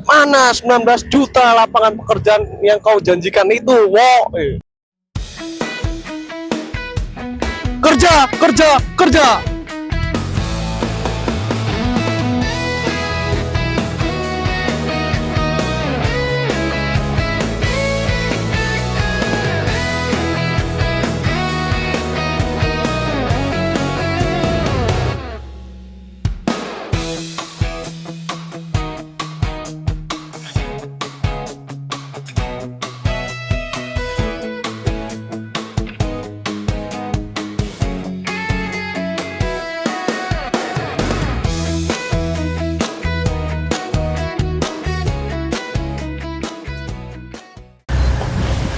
Mana 19 juta lapangan pekerjaan yang kau janjikan itu, wo? Kerja, kerja, kerja.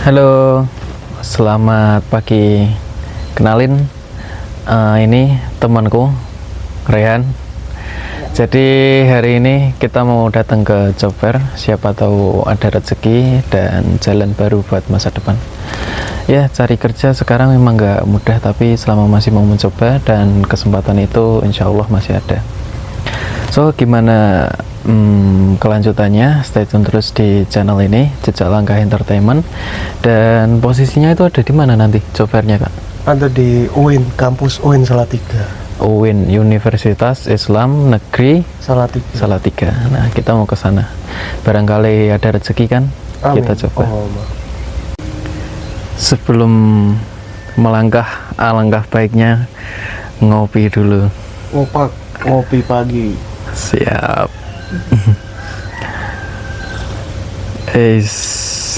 Halo, selamat pagi. Kenalin, ini temanku Rehan. Jadi hari ini kita mau datang ke job fair. Siapa tahu ada rezeki dan jalan baru buat masa depan. Ya, cari kerja sekarang memang nggak mudah, tapi selama masih mau mencoba dan kesempatan itu insya Allah masih ada. So, gimana kelanjutannya? Stay tune terus di channel ini, Jejak Langkah Entertainment. Dan posisinya itu ada di mana nanti job fair-nya, Kak? Ada di UIN, kampus UIN Salatiga. UIN, Universitas Islam Negeri Salatiga. Salatiga. Nah, kita mau ke sana. Barangkali ada rezeki kan? Amin. Kita coba. Oh, Sebelum melangkah, alangkah baiknya ngopi dulu. ngopi pagi. Siap.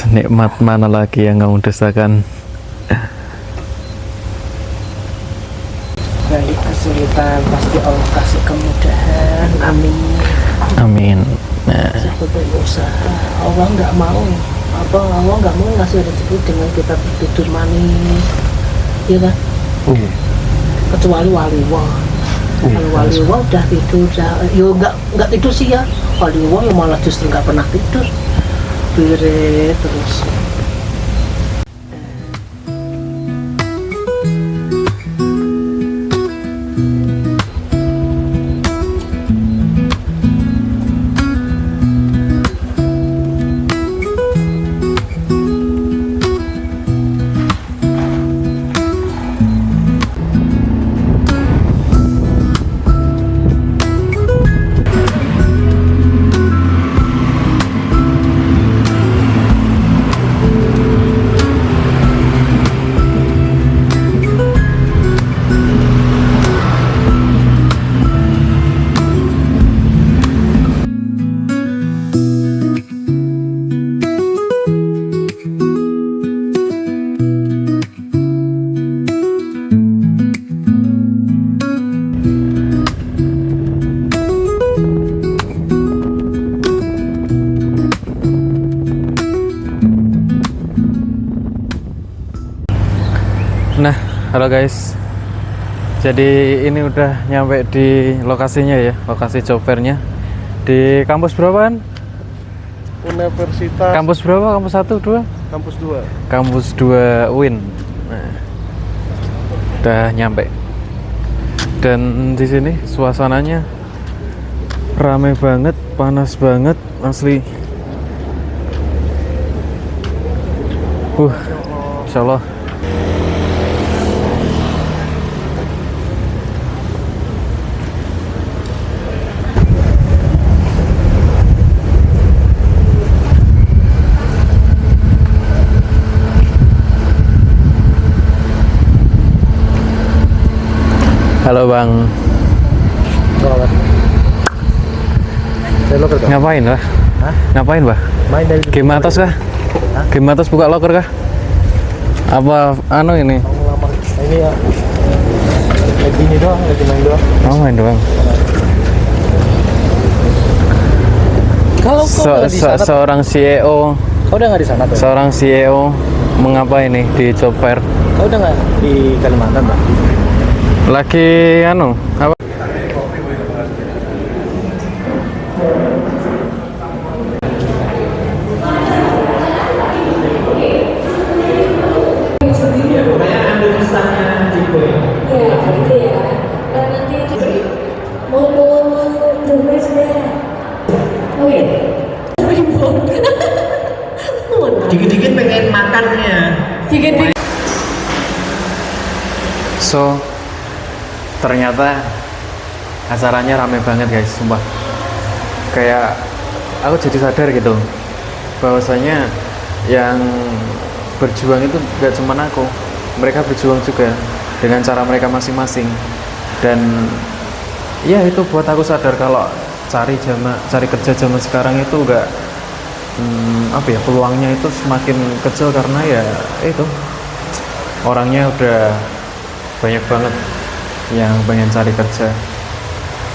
Nikmat mana lagi yang kamu dustakan? Balik kesulitan pasti Allah kasih kemudahan, amin. Amin. Nah, Seperti usaha Allah nggak mau ngasih rezeki dengan kita tidur manis, ya kan? Kecuali waliwa. Kalau waliwa udah tidur, yo nggak tidur sih ya. Waliwa yo malah justru nggak pernah tidur, biret terus. nah, halo guys. Jadi ini udah nyampe di lokasinya ya, lokasi job fair-nya. Di kampus berapaan? Universitas. Kampus berapa? Kampus 1, 2? Kampus 2. Kampus 2 UIN. Nah, udah nyampe. Dan di sini suasananya rame banget, panas banget, asli. Insyaallah. Halo Bang. Ngapain lah? Ngapain bah? Main dari Game atas kah? Game atas buka loker kah? Apa anu ini? ini ya. Lagi ini doang, lagi main doang. Oh, main doang. Kalau kau udah di sana, Seorang CEO, kau udah nggak di sana tuh? seorang CEO mengapa ini di job fair? Kau udah nggak di Kalimantan, Bang? Lagi anu apa? dikit-dikit pengen makannya. So ternyata acaranya rame banget guys, sumpah. Kayak aku jadi sadar gitu bahwasanya yang berjuang itu gak cuma aku, mereka berjuang juga dengan cara mereka masing-masing. Dan ya itu buat aku sadar kalau cari kerja zaman sekarang itu enggak peluangnya itu semakin kecil karena ya itu orangnya udah banyak banget yang pengen cari kerja.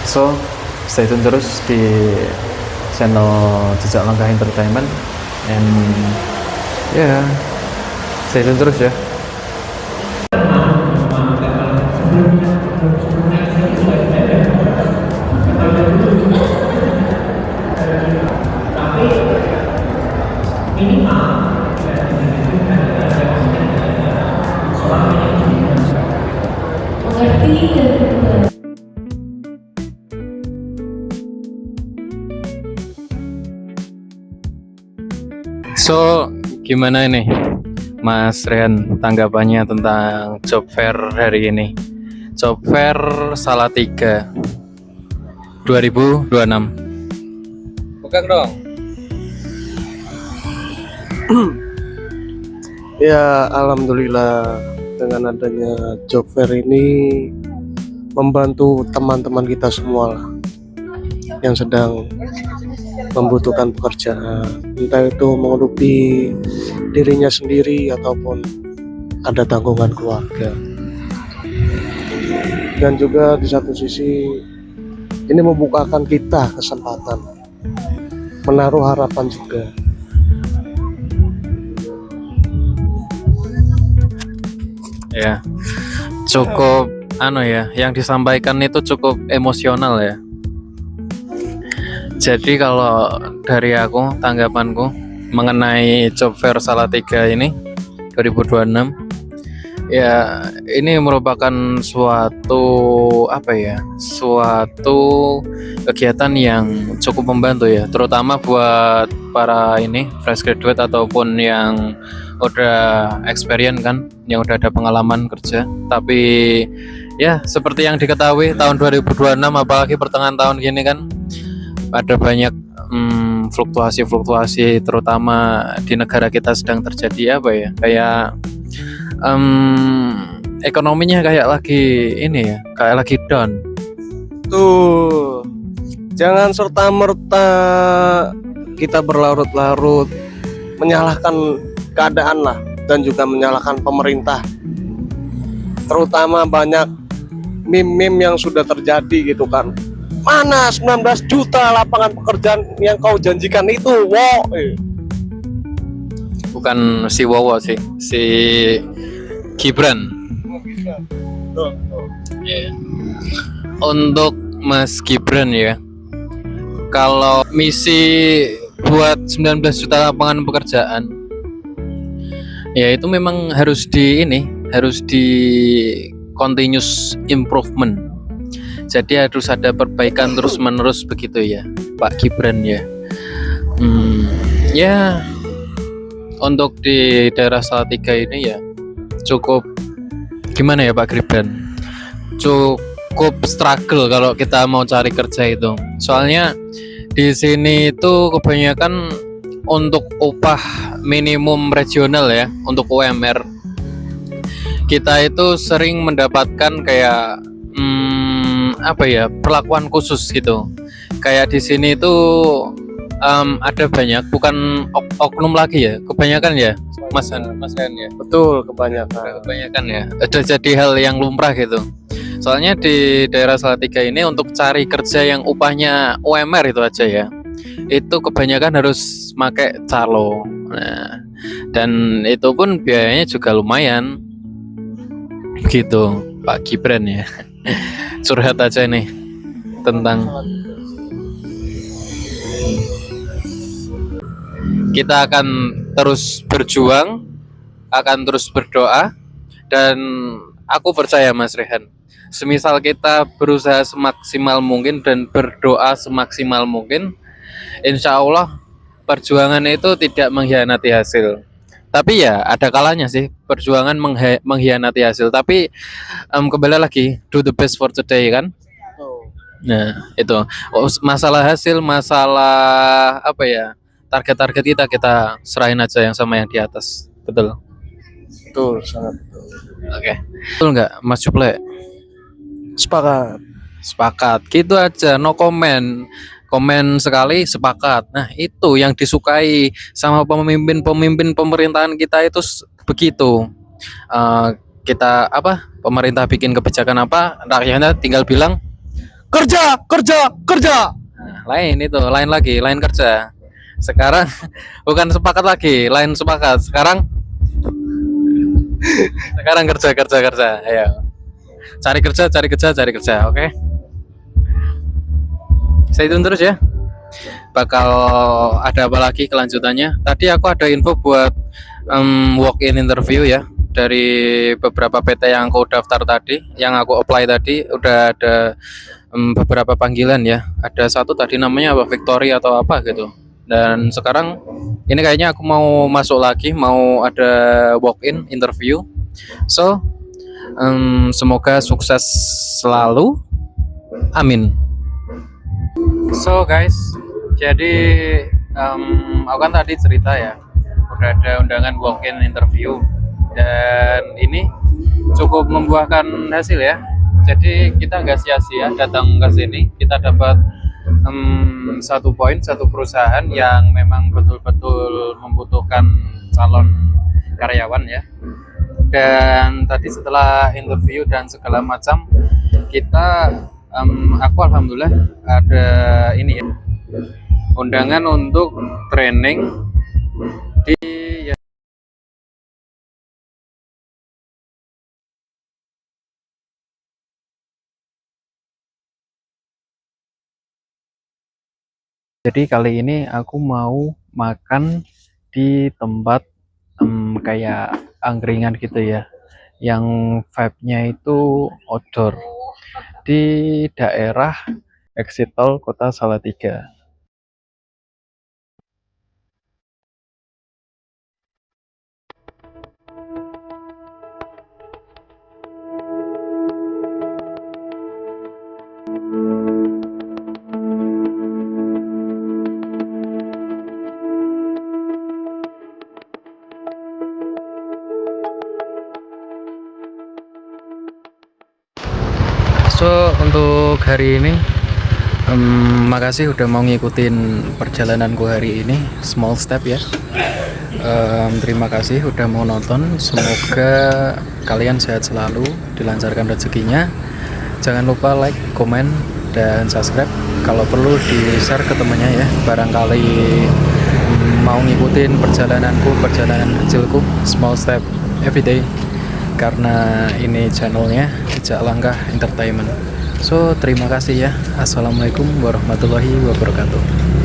So stay tune terus di channel Jejak Langkah Entertainment, and ya stay tune terus ya. So, gimana ini Mas Rehan tanggapannya tentang job fair hari ini? Job fair Salatiga 2026. Bukan dong. Ya, alhamdulillah dengan adanya job fair ini membantu teman-teman kita semua lah yang sedang membutuhkan pekerjaan, entah itu menghidupi dirinya sendiri ataupun ada tanggungan keluarga. Dan juga di satu sisi ini membukakan kita kesempatan menaruh harapan juga. Ya, cukup yang disampaikan itu cukup emosional ya. Jadi kalau dari aku, tanggapanku mengenai job fair Salatiga ini 2026, ya ini merupakan suatu kegiatan yang cukup membantu ya, terutama buat para fresh graduate ataupun yang udah experience kan, yang udah ada pengalaman kerja. Tapi ya seperti yang diketahui tahun 2026 apalagi pertengahan tahun gini kan ada banyak fluktuasi terutama di negara kita sedang terjadi kayak ekonominya kayak lagi down. Tuh, jangan serta-merta kita berlarut-larut menyalahkan keadaan lah, dan juga menyalahkan pemerintah. Terutama banyak meme-meme yang sudah terjadi gitu kan. Mana 19 juta lapangan pekerjaan yang kau janjikan itu, wow. Bukan si Wowo sih, si Gibran. Yeah. Untuk Mas Gibran ya, kalau misi buat 19 juta lapangan pekerjaan, ya itu memang harus di continuous improvement. Jadi harus ada perbaikan terus menerus begitu ya Pak Gibran ya. Ya untuk di daerah Salatiga ini ya cukup gimana ya Pak Gibran, cukup struggle kalau kita mau cari kerja itu. Soalnya di sini itu kebanyakan untuk upah minimum regional ya, untuk UMR kita itu sering mendapatkan kayak perlakuan khusus gitu. Kayak di sini itu ada banyak, bukan oknum lagi ya, kebanyakan ya Mas Ren ya. Betul, kebanyakan ya. Ada jadi hal yang lumrah gitu. Soalnya di daerah Salatiga ini untuk cari kerja yang upahnya UMR itu aja ya, itu kebanyakan harus pakai calo. Nah, dan itu pun biayanya juga lumayan gitu Pak Gibran ya. Curhat aja nih tentang kita akan terus berjuang, akan terus berdoa, dan aku percaya Mas Rehan, semisal kita berusaha semaksimal mungkin dan berdoa semaksimal mungkin, insya Allah perjuangan itu tidak mengkhianati hasil. Tapi ya ada kalanya sih perjuangan mengkhianati hasil. Tapi kembali lagi do the best for today kan. Nah itu masalah hasil, masalah apa ya, target-target kita serahin aja yang sama yang di atas. Betul. Betul, sangat betul. Oke. Betul nggak Mas Juple? Sepakat. Sepakat. Gitu aja, no comment. Komen sekali sepakat. Nah, itu yang disukai sama pemimpin-pemimpin pemerintahan kita itu begitu. Kita apa? Pemerintah bikin kebijakan apa, rakyatnya tinggal bilang kerja, kerja, kerja. Nah, lain itu, lain lagi, lain kerja. Sekarang bukan sepakat lagi, lain sepakat. Sekarang kerja, kerja, kerja. Ayo. Cari kerja, cari kerja, cari kerja. Oke. Stay tune terus ya. Bakal ada apa lagi kelanjutannya. Tadi aku ada info buat walk-in interview ya dari beberapa PT yang aku daftar tadi, yang aku apply tadi. Udah ada beberapa panggilan ya. Ada satu tadi namanya apa, Victory atau apa gitu. Dan sekarang ini kayaknya aku mau masuk lagi, mau ada walk-in interview. So semoga sukses selalu. Amin. So guys, jadi aku kan tadi cerita ya, udah ada undangan walk-in interview dan ini cukup membuahkan hasil ya. Jadi kita nggak sia-sia datang ke sini, kita dapat satu poin, satu perusahaan yang memang betul-betul membutuhkan calon karyawan ya. Dan tadi setelah interview dan segala macam, kita aku alhamdulillah ada ini ya, undangan untuk training di ya, jadi kali ini aku mau makan di tempat kayak angkringan gitu ya, yang vibe-nya itu outdoor di daerah exit tol Kota Salatiga. So untuk hari ini makasih udah mau ngikutin perjalananku hari ini, small step ya. Terima kasih udah mau nonton, semoga kalian sehat selalu, dilancarkan rezekinya. Jangan lupa like, komen, dan subscribe. Kalau perlu di share ke temennya ya, barangkali mau ngikutin perjalananku, perjalanan kecilku, small step everyday. Karena ini channelnya Jejak Langkah Entertainment. So terima kasih ya. Assalamualaikum warahmatullahi wabarakatuh.